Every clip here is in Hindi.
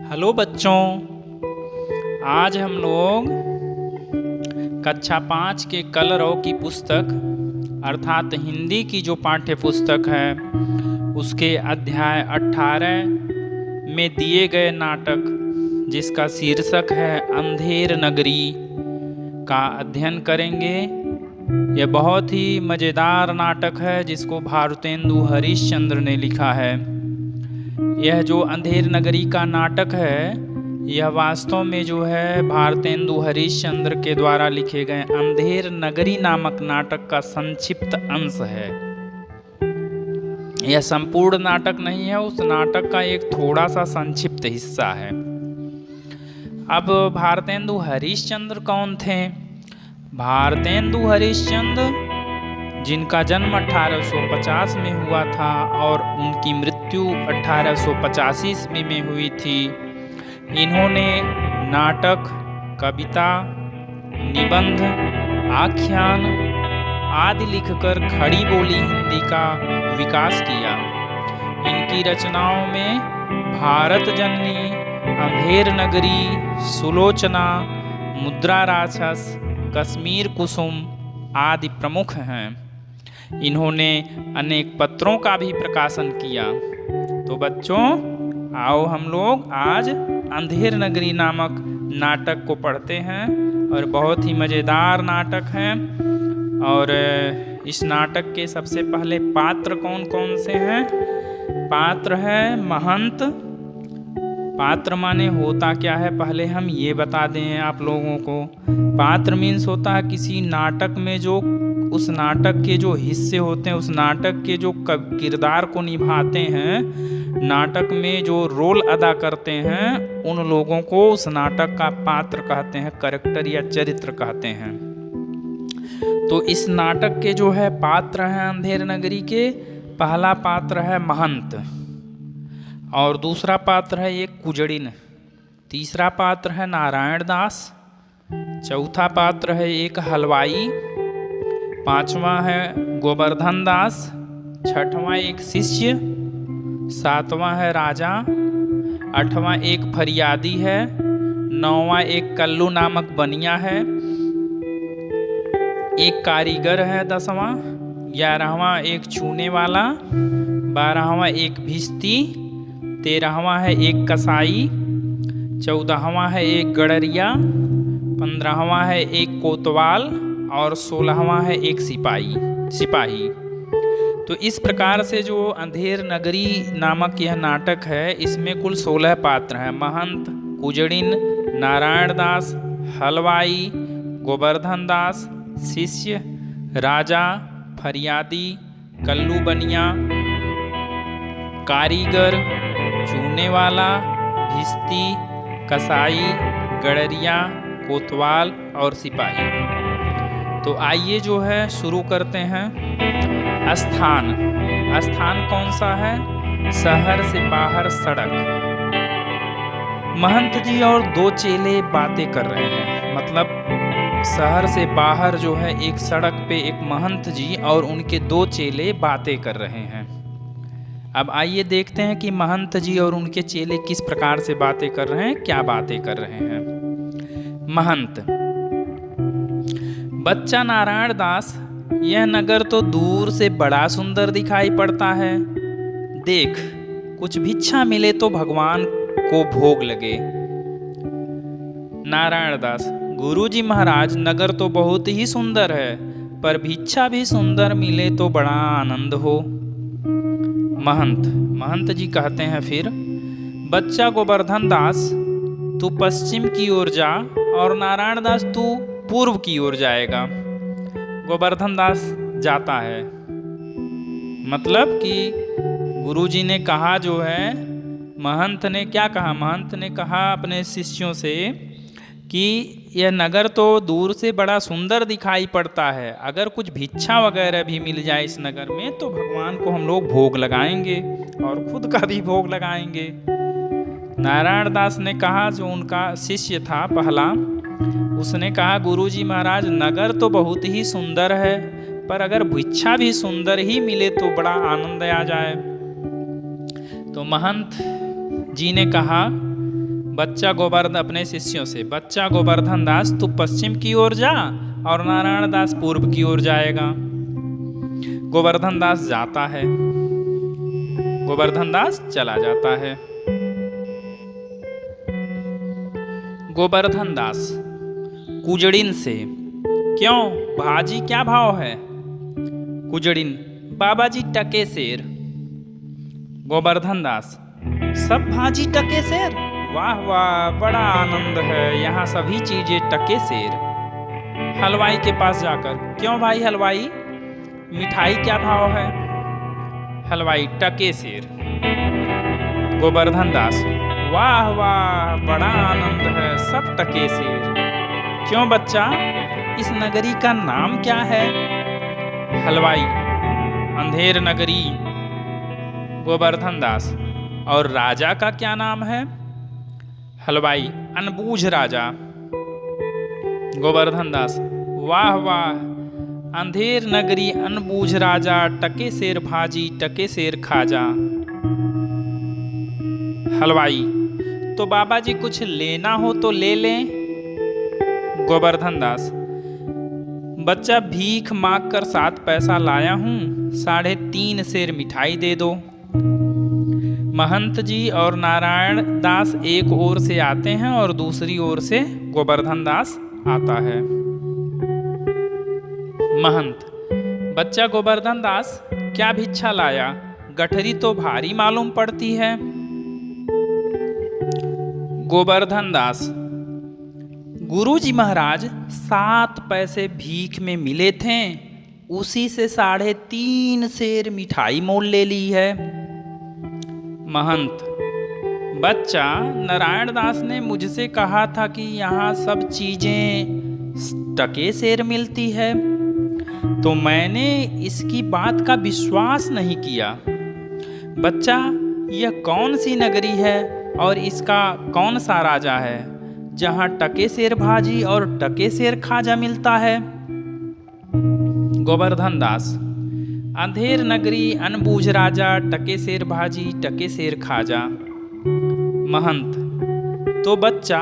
हेलो बच्चों, आज हम लोग कक्षा 5 के कलरव की पुस्तक अर्थात हिंदी की जो पाठ्य पुस्तक है उसके अध्याय 18 में दिए गए नाटक जिसका शीर्षक है अंधेर नगरी का अध्ययन करेंगे। यह बहुत ही मज़ेदार नाटक है जिसको भारतेंदु हरिश्चंद्र ने लिखा है। यह जो अंधेर नगरी का नाटक है यह वास्तव में जो है भारतेंदु हरिश्चंद्र के द्वारा लिखे गए अंधेर नगरी नामक नाटक का संक्षिप्त अंश है। यह संपूर्ण नाटक नहीं है, उस नाटक का एक थोड़ा सा संक्षिप्त हिस्सा है। अब भारतेंदु हरिश्चंद्र कौन थे? भारतेंदु हरिश्चंद्र जिनका जन्म 1850 में हुआ था और उनकी मृत्यु 1885 ईस्वी में हुई थी। इन्होंने नाटक, कविता, निबंध, आख्यान आदि लिखकर खड़ी बोली हिंदी का विकास किया। इनकी रचनाओं में भारत जननी, अंधेर नगरी, सुलोचना, मुद्रा राक्षस, कश्मीर कुसुम आदि प्रमुख हैं। इन्होंने अनेक पत्रों का भी प्रकाशन किया। तो बच्चों, आओ हम लोग आज अंधेर नगरी नामक नाटक को पढ़ते हैं और बहुत ही मज़ेदार नाटक है। और इस नाटक के सबसे पहले पात्र कौन कौन से हैं? पात्र है महंत। पात्र माने होता क्या है पहले हम ये बता दें आप लोगों को। पात्र मीन्स होता है किसी नाटक में जो उस नाटक के जो हिस्से होते हैं, उस नाटक के जो किरदार को निभाते हैं, नाटक में जो रोल अदा करते हैं, उन लोगों को उस नाटक का पात्र कहते हैं, कैरेक्टर या चरित्र कहते हैं। तो इस नाटक के जो है पात्र हैं अंधेर नगरी के, पहला पात्र है महंत और दूसरा पात्र है एक कुजड़िन, तीसरा पात्र है नारायण दास, चौथा पात्र है एक हलवाई, पांचवा है गोवर्धन दास, छठवां एक शिष्य, सातवां है राजा, आठवां एक फरियादी है, नौवां एक कल्लू नामक बनिया है, एक कारीगर है दसवां, 11वां एक छूने वाला, 12वां एक भिस्ती, 13वां है एक कसाई, 14वां है एक गड़रिया, 15वां है एक कोतवाल और 16वां है एक सिपाही। तो इस प्रकार से जो अंधेर नगरी नामक यह नाटक है इसमें कुल 16 पात्र हैं। महंत, कुजड़िन, नारायण दास, हलवाई, गोवर्धन दास, शिष्य, राजा, फरियादी, कल्लू बनिया, कारीगर, चूने वाला, भिस्ती, कसाई, गड़रिया, कोतवाल और सिपाही। तो आइए जो है शुरू करते हैं। स्थान कौन सा है? शहर से बाहर सड़क। महंत जी और दो चेले बातें कर रहे हैं। मतलब शहर से बाहर जो है एक सड़क पे एक महंत जी और उनके दो चेले बातें कर रहे हैं। अब आइए देखते हैं कि महंत जी और उनके चेले किस प्रकार से बातें कर रहे हैं, क्या बातें कर रहे हैं। महंत: बच्चा नारायण दास, यह नगर तो दूर से बड़ा सुंदर दिखाई पड़ता है। देख, कुछ भिक्षा मिले तो भगवान को भोग लगे। नारायण दास: गुरुजी महाराज, नगर तो बहुत ही सुंदर है, पर भिक्षा भी सुंदर मिले तो बड़ा आनंद हो। महंत जी कहते हैं फिर: बच्चा गोवर्धन दास, तू पश्चिम की ओर जा और नारायण दास तू पूर्व की ओर जाएगा। गोवर्धन दास जाता है। मतलब कि गुरुजी ने कहा जो है, महंत ने क्या कहा? महंत ने कहा अपने शिष्यों से कि यह नगर तो दूर से बड़ा सुंदर दिखाई पड़ता है, अगर कुछ भिक्षा वगैरह भी मिल जाए इस नगर में तो भगवान को हम लोग भोग लगाएंगे और खुद का भी भोग लगाएंगे। नारायण दास ने कहा, जो उनका शिष्य था पहला, उसने कहा, गुरुजी महाराज, नगर तो बहुत ही सुंदर है, पर अगर भिक्षा भी सुंदर ही मिले तो बड़ा आनंद आ जाए। तो महंत जी ने कहा, बच्चा गोवर्धन अपने शिष्यों से, बच्चा गोवर्धन दास तू पश्चिम की ओर जा और नारायण दास पूर्व की ओर जाएगा। गोवर्धन दास जाता है, गोवर्धन दास चला जाता है। गोवर्धन दास कुजड़िन से, क्यों भाजी क्या भाव है? कुजड़िन, बाबा जी टके सेर। गोवर्धन दास, सब भाजी टके सेर? वाह वाह, बड़ा आनंद है, यहाँ सभी चीजें टके सेर। हलवाई के पास जाकर, क्यों भाई हलवाई, मिठाई क्या भाव है? हलवाई, टके सेर। गोवर्धन दास, वाह वाह, बड़ा आनंद है, सब टके सेर। क्यों बच्चा, इस नगरी का नाम क्या है? हलवाई, अंधेर नगरी। गोवर्धन दास, और राजा का क्या नाम है? हलवाई, अनबूझ राजा। गोवर्धन दास, वाह वाह, अंधेर नगरी, अनबूझ राजा, टके सेर भाजी, टके सेर खाजा। हलवाई, तो बाबा जी कुछ लेना हो तो ले लें। गोवर्धन दास, बच्चा भीख मांग कर 7 पैसा लाया हूं, 3.5 सेर मिठाई दे दो। महंत जी और नारायण दास एक ओर से आते हैं और दूसरी ओर से गोवर्धन दास आता है। महंत, बच्चा गोवर्धन दास क्या भिक्षा लाया? गठरी तो भारी मालूम पड़ती है। गोवर्धन दास, गुरुजी महाराज 7 पैसे भीख में मिले थे, उसी से 3.5 सेर मिठाई मोल ले ली है। महंत, बच्चा नारायण दास ने मुझसे कहा था कि यहाँ सब चीजें टके सेर मिलती है, तो मैंने इसकी बात का विश्वास नहीं किया। बच्चा, यह कौन सी नगरी है और इसका कौन सा राजा है जहाँ टके सेर भाजी और टके सेर खाजा मिलता है? गोवर्धन दास, अंधेर नगरी, अनबूझ राजा, टके सेर भाजी, टके सेर खाजा। महंत, तो बच्चा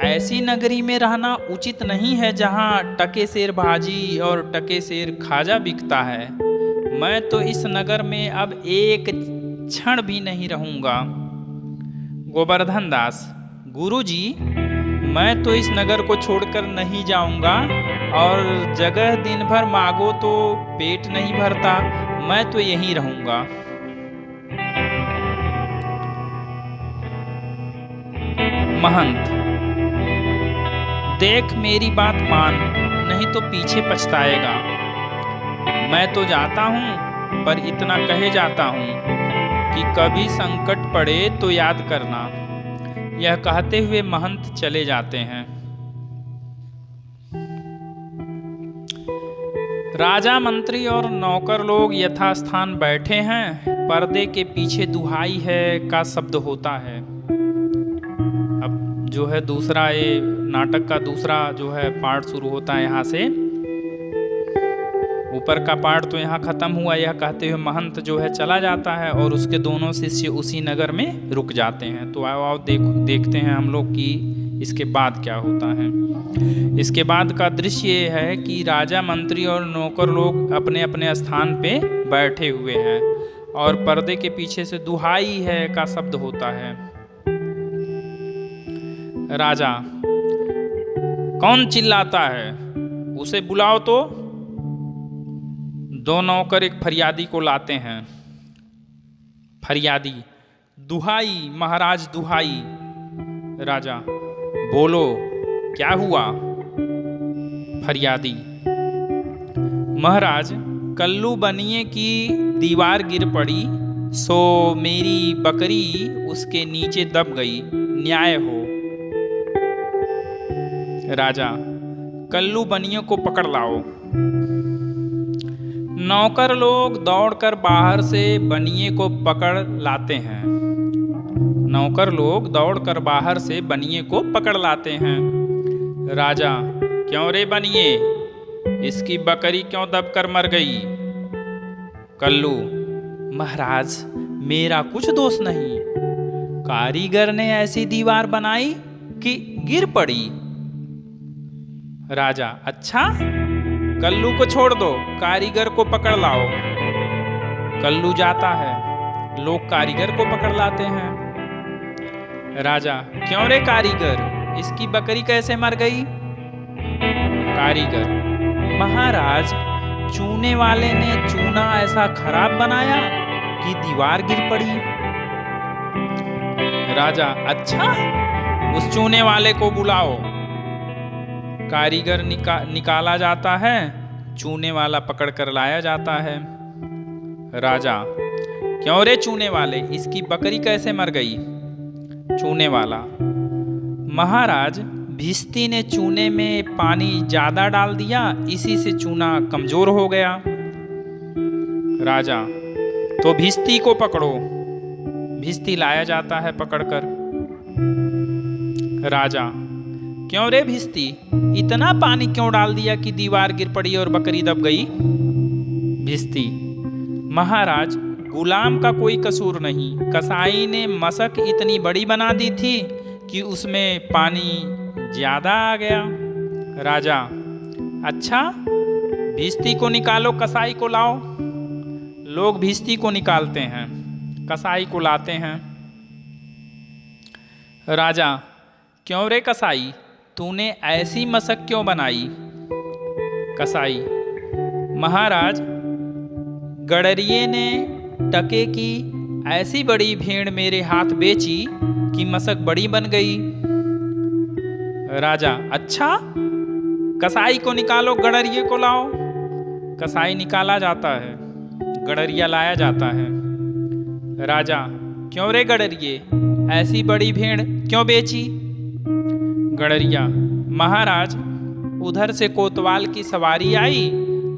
ऐसी नगरी में रहना उचित नहीं है जहाँ टके सेर भाजी और टके सेर खाजा बिकता है। मैं तो इस नगर में अब एक क्षण भी नहीं रहूंगा। गोवर्धन दास, गुरुजी, मैं तो इस नगर को छोड़कर नहीं जाऊंगा, और जगह दिन भर मांगो तो पेट नहीं भरता, मैं तो यहीं रहूंगा। महंत, देख मेरी बात मान, नहीं तो पीछे पछताएगा। मैं तो जाता हूँ, पर इतना कहे जाता हूँ कि कभी संकट पड़े तो याद करना। यह कहते हुए महंत चले जाते हैं। राजा, मंत्री और नौकर लोग यथास्थान बैठे हैं। पर्दे के पीछे दुहाई है का शब्द होता है। अब जो है दूसरा, ये नाटक का दूसरा जो है पार्ट शुरू होता है यहाँ से। ऊपर का पार्ट तो यहाँ खत्म हुआ, यह कहते हुए महंत जो है चला जाता है और उसके दोनों शिष्य उसी नगर में रुक जाते हैं। तो आओ देखते हैं हम लोग कि इसके बाद क्या होता है। इसके बाद का दृश्य ये है कि राजा, मंत्री और नौकर लोग अपने अपने स्थान पे बैठे हुए हैं और पर्दे के पीछे से दुहाई है का शब्द होता है। राजा, कौन चिल्लाता है? उसे बुलाओ तो। 2 नौकर एक फरियादी को लाते हैं। फरियादी, दुहाई महाराज, दुहाई। राजा, बोलो क्या हुआ? फरियादी, महाराज, कल्लू बनिए की दीवार गिर पड़ी, सो मेरी बकरी उसके नीचे दब गई, न्याय हो। राजा, कल्लू बनिए को पकड़ लाओ। नौकर लोग दौड़कर बाहर से बनिए को पकड़ लाते हैं। नौकर लोग दौड़कर बाहर से बनिए को पकड़ लाते हैं। राजा, क्यों रे बनिए, इसकी बकरी क्यों दबकर मर गई? कल्लू, महाराज मेरा कुछ दोष नहीं, कारीगर ने ऐसी दीवार बनाई कि गिर पड़ी। राजा, अच्छा, कल्लू को छोड़ दो, कारीगर को पकड़ लाओ। कल्लू जाता है, लोग कारीगर को पकड़ लाते हैं। राजा, क्यों रे कारीगर, इसकी बकरी कैसे मर गई? कारीगर, महाराज चूने वाले ने चूना ऐसा खराब बनाया कि दीवार गिर पड़ी। राजा, अच्छा, उस चूने वाले को बुलाओ। कारीगर निकाला जाता है, चूने वाला पकड़ कर लाया जाता है। राजा, क्यों रे चूने वाले, इसकी बकरी कैसे मर गई? चूने वाला, महाराज भिस्ती ने चूने में पानी ज्यादा डाल दिया, इसी से चूना कमजोर हो गया। राजा, तो भिस्ती को पकड़ो। भिस्ती लाया जाता है पकड़कर। राजा, क्यों रे भिस्ती, इतना पानी क्यों डाल दिया कि दीवार गिर पड़ी और बकरी दब गई? भिस्ती, महाराज गुलाम का कोई कसूर नहीं, कसाई ने मशक इतनी बड़ी बना दी थी कि उसमें पानी ज्यादा आ गया। राजा, अच्छा, भिस्ती को निकालो, कसाई को लाओ। लोग भिस्ती को निकालते हैं, कसाई को लाते हैं। राजा, क्यों रे कसाई, तूने ऐसी मशक क्यों बनाई? कसाई, महाराज गडरिये ने टके की ऐसी बड़ी भेड़ मेरे हाथ बेची कि मशक बड़ी बन गई। राजा, अच्छा, कसाई को निकालो, गडरिये को लाओ। कसाई निकाला जाता है, गडरिया लाया जाता है। राजा, क्यों रे गडरिये, ऐसी बड़ी भेड़ क्यों बेची? गडरिया, महाराज उधर से कोतवाल की सवारी आई,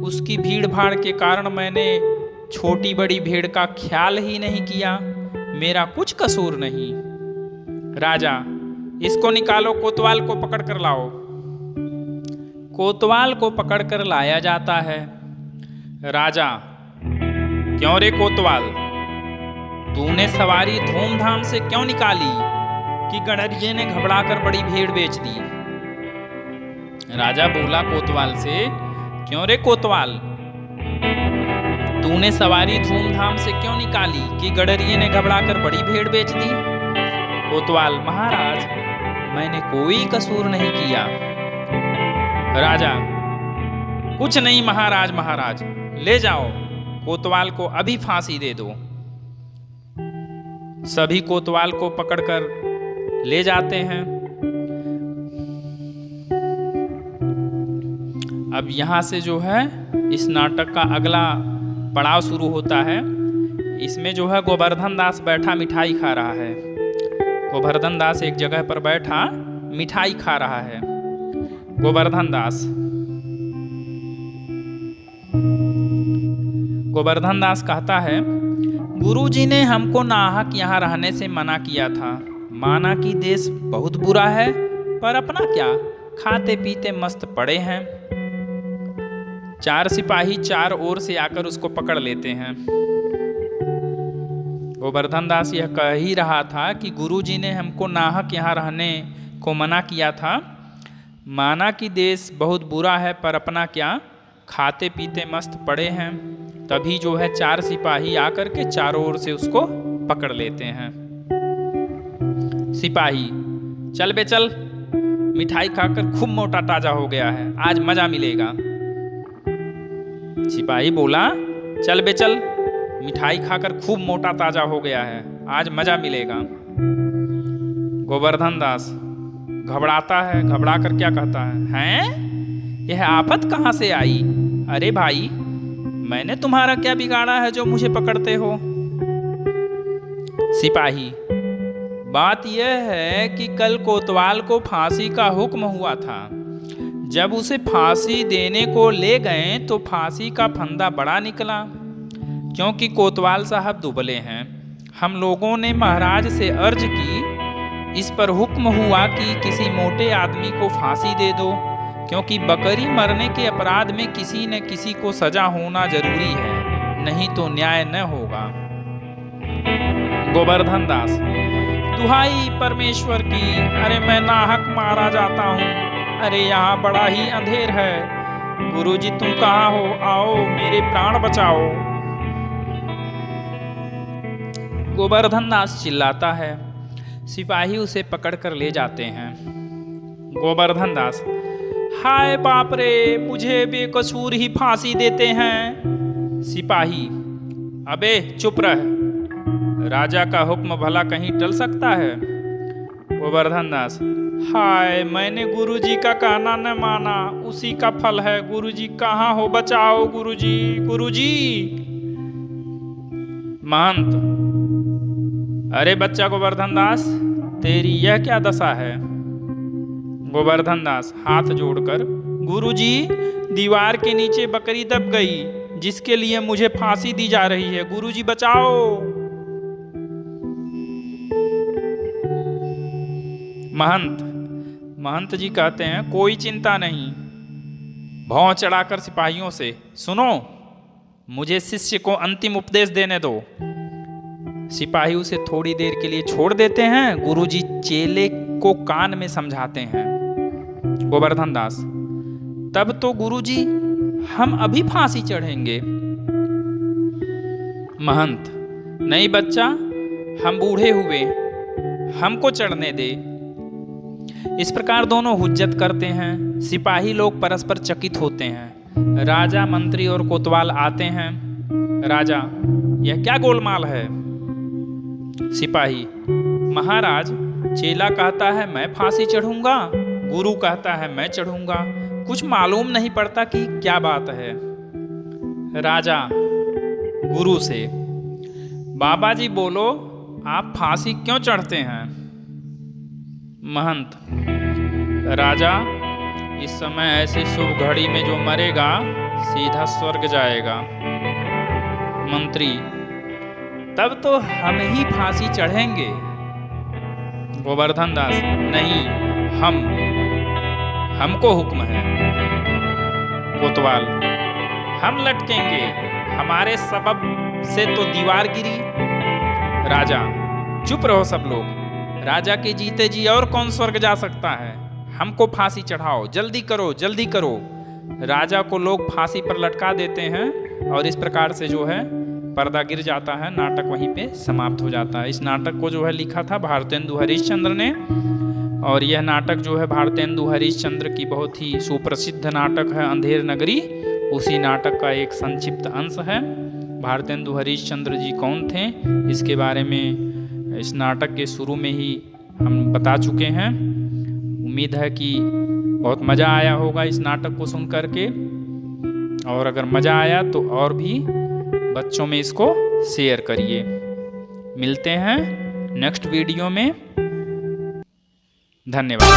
उसकी भीड़ भाड़ के कारण मैंने छोटी बड़ी भेड़ का ख्याल ही नहीं किया, मेरा कुछ कसूर नहीं। राजा, इसको निकालो, कोतवाल को पकड़ कर लाओ। कोतवाल को पकड़ कर लाया जाता है। राजा, क्यों रे कोतवाल, तूने सवारी धूमधाम से क्यों निकाली कि गडरिये ने घबराकर बड़ी भेड़ बेच दी? राजा बोला कोतवाल से, क्यों रे कोतवाल, तूने सवारी धूमधाम से क्यों निकाली कि गडरिये ने घबराकर बड़ी भेड़ बेच दी? कोतवाल, महाराज मैंने कोई कसूर नहीं किया। राजा, कुछ नहीं महाराज, महाराज ले जाओ, कोतवाल को अभी फांसी दे दो। सभी कोतवाल को पकड़कर ले जाते हैं। अब यहाँ से जो है इस नाटक का अगला पड़ाव शुरू होता है। इसमें जो है गोवर्धन दास बैठा मिठाई खा रहा है। गोवर्धन दास एक जगह पर बैठा मिठाई खा रहा है। गोवर्धन दास कहता है, गुरुजी ने हमको नाहक यहाँ रहने से मना किया था, माना कि देश बहुत बुरा है, पर अपना क्या, खाते पीते मस्त पड़े हैं। चार सिपाही चार ओर से आकर उसको पकड़ लेते हैं। गोवर्धन दास यह कह ही रहा था कि गुरुजी ने हमको नाहक यहाँ रहने को मना किया था, माना कि देश बहुत बुरा है, पर अपना क्या, खाते पीते मस्त पड़े हैं। तभी जो है चार सिपाही आकर के चारों ओर से उसको पकड़ लेते हैं। सिपाही, चल बे चल, मिठाई खाकर खूब मोटा ताजा हो गया है, आज मजा मिलेगा। सिपाही बोला, चल बे चल, मिठाई खाकर खूब मोटा ताजा हो गया है, आज मजा मिलेगा। गोवर्धन दास घबराता है, घबरा कर क्या कहता है, हैं? यह आफत कहाँ से आई? अरे भाई, मैंने तुम्हारा क्या बिगाड़ा है जो मुझे पकड़ते हो? सिपाही, बात यह है कि कल कोतवाल को फांसी का हुक्म हुआ था। जब उसे फांसी देने को ले गए तो फांसी का फंदा बड़ा निकला, क्योंकि कोतवाल साहब दुबले हैं। हम लोगों ने महाराज से अर्ज की इस पर हुक्म हुआ कि किसी मोटे आदमी को फांसी दे दो, क्योंकि बकरी मरने के अपराध में किसी न किसी को सजा होना जरूरी है, नहीं तो न्याय न होगा। गोवर्धन दास, दुहाई परमेश्वर की, अरे मैं नाहक मारा जाता हूँ, अरे यहाँ बड़ा ही अंधेर है, गुरुजी तुम कहाँ हो, आओ मेरे प्राण बचाओ। गोवर्धन दास चिल्लाता है, सिपाही उसे पकड़कर ले जाते हैं। गोवर्धन दास, हाय बाप रे, मुझे बेकसूर ही फांसी देते हैं। सिपाही, अबे चुप रह, राजा का हुक्म भला कहीं टल सकता है। गोवर्धन दास, हाय मैंने गुरुजी का कहना न माना, उसी का फल है, गुरुजी कहाँ हो, बचाओ गुरुजी, गुरुजी। महंत, अरे बच्चा गोवर्धन दास, तेरी यह क्या दशा है। गोवर्धन दास हाथ जोड़कर, गुरुजी दीवार के नीचे बकरी दब गई, जिसके लिए मुझे फांसी दी जा रही है, गुरुजी बचाओ। महंत जी कहते हैं, कोई चिंता नहीं। भौं चढ़ाकर सिपाहियों से, सुनो मुझे शिष्य को अंतिम उपदेश देने दो। सिपाही उसे थोड़ी देर के लिए छोड़ देते हैं, गुरुजी चेले को कान में समझाते हैं। गोवर्धन दास, तब तो गुरुजी हम अभी फांसी चढ़ेंगे। महंत, नहीं बच्चा, हम बूढ़े हुए, हमको चढ़ने दे। इस प्रकार दोनों हुज्जत करते हैं। सिपाही लोग परस्पर चकित होते हैं। राजा, मंत्री और कोतवाल आते हैं। राजा, यह क्या गोलमाल है। सिपाही, महाराज चेला कहता है मैं फांसी चढ़ूंगा, गुरु कहता है मैं चढ़ूंगा, कुछ मालूम नहीं पड़ता कि क्या बात है। राजा गुरु से, बाबा जी बोलो आप फांसी क्यों चढ़ते हैं। महंत, राजा इस समय ऐसी शुभ घड़ी में जो मरेगा सीधा स्वर्ग जाएगा। मंत्री, तब तो हम ही फांसी चढ़ेंगे। गोवर्धन दास, नहीं, हमको हुक्म है। कोतवाल, हम लटकेंगे, हमारे सबब से तो दीवार गिरी। राजा, चुप रहो सब लोग, राजा के जीते जी और कौन स्वर्ग जा सकता है, हमको फांसी चढ़ाओ, जल्दी करो जल्दी करो। राजा को लोग फांसी पर लटका देते हैं और इस प्रकार से जो है पर्दा गिर जाता है, नाटक वहीं पे समाप्त हो जाता है। इस नाटक को जो है लिखा था भारतेंदु हरिश्चंद्र ने, और यह नाटक जो है भारतेंदु हरिश्चंद्र की बहुत ही सुप्रसिद्ध नाटक है अंधेर नगरी, उसी नाटक का एक संक्षिप्त अंश है। भारतेंदु हरिश्चंद्र जी कौन थे इसके बारे में इस नाटक के शुरू में ही हम बता चुके हैं। उम्मीद है कि बहुत मज़ा आया होगा इस नाटक को सुन करके, और अगर मज़ा आया तो और भी बच्चों में इसको शेयर करिए। मिलते हैं नेक्स्ट वीडियो में। धन्यवाद।